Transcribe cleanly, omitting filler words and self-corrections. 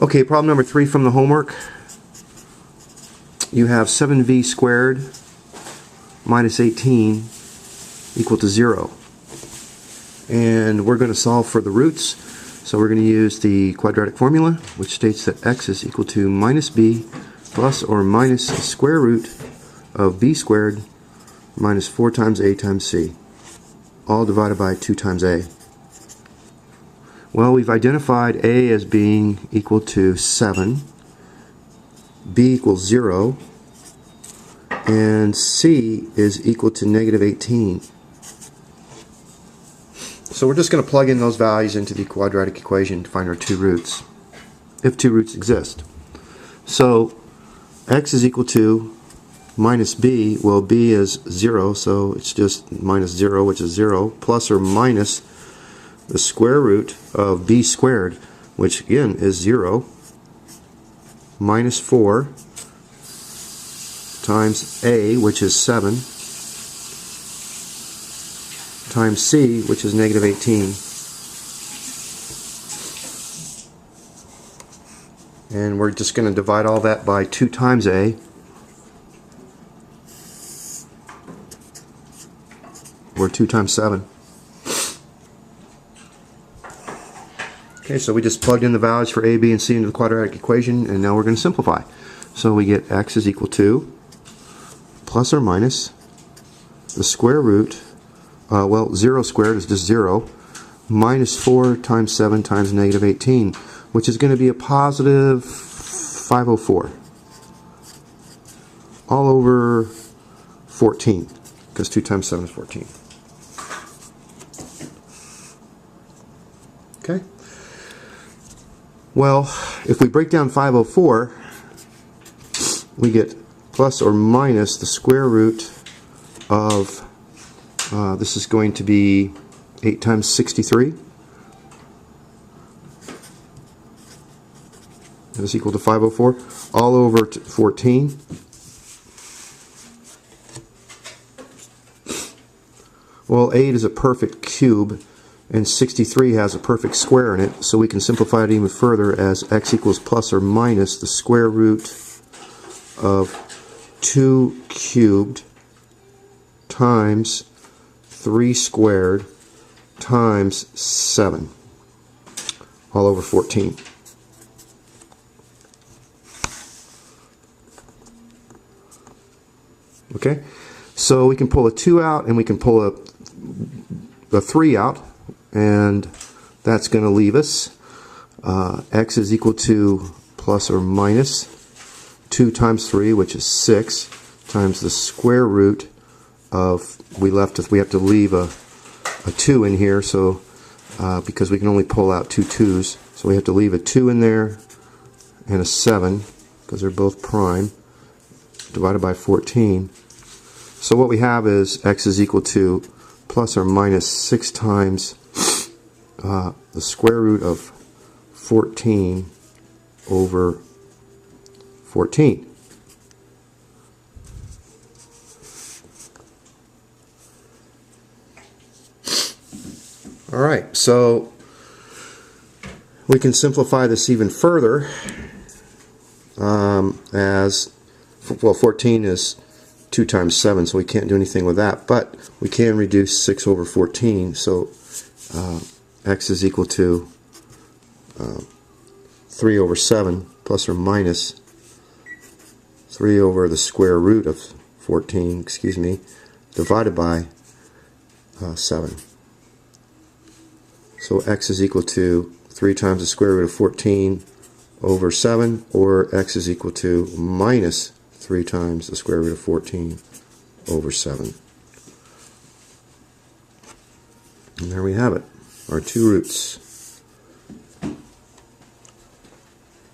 Okay, problem number 3 from the homework. You have 7v squared minus 18 equal to 0. And we're going to solve for the roots. So we're going to use the quadratic formula, which states that x is equal to minus b plus or minus the square root of b squared minus 4 times a times c, all divided by 2 times a. Well, we've identified a as being equal to 7, b equals 0, and c is equal to negative 18. So we're just going to plug in those values into the quadratic equation to find our 2 roots, if 2 roots exist. So x is equal to minus b, well, b is 0, so it's just minus 0, which is 0, plus or minus the square root of b squared, which again is 0, minus 4 times a, which is 7, times c, which is negative 18. And we're just going to divide all that by 2 times a. Or 2 times 7. Okay, so we just plugged in the values for a, b, and c into the quadratic equation, and now we're going to simplify. So we get x is equal to plus or minus the square root, well, 0 squared is just 0, minus 4 times 7 times negative 18, which is going to be a positive 504, all over 14, because 2 times 7 is 14. Okay. Well, if we break down 504, we get plus or minus the square root of, this is going to be 8 times 63. That is equal to 504, all over 14. Well, 8 is a perfect cube, and 63 has a perfect square in it, so we can simplify it even further as x equals plus or minus the square root of 2 cubed times 3 squared times 7, all over 14. Okay, so we can pull a 2 out and we can pull a 3 out, and that's going to leave us x is equal to plus or minus 2 times 3, which is 6, times the square root of, we have to leave a 2 in here, so because we can only pull out 2 2's, so we have to leave a 2 in there and a 7 because they're both prime, divided by 14. So what we have is x is equal to plus or minus 6 times the square root of 14 over 14. Alright, so we can simplify this even further as, well, 14 is 2 times 7, so we can't do anything with that, but we can reduce 6 over 14, so x is equal to 3 over 7 plus or minus 3 over the square root of 14, divided by 7. So x is equal to 3 times the square root of 14 over 7, or x is equal to minus 3 times the square root of 14 over 7. And there we have it, our 2 roots.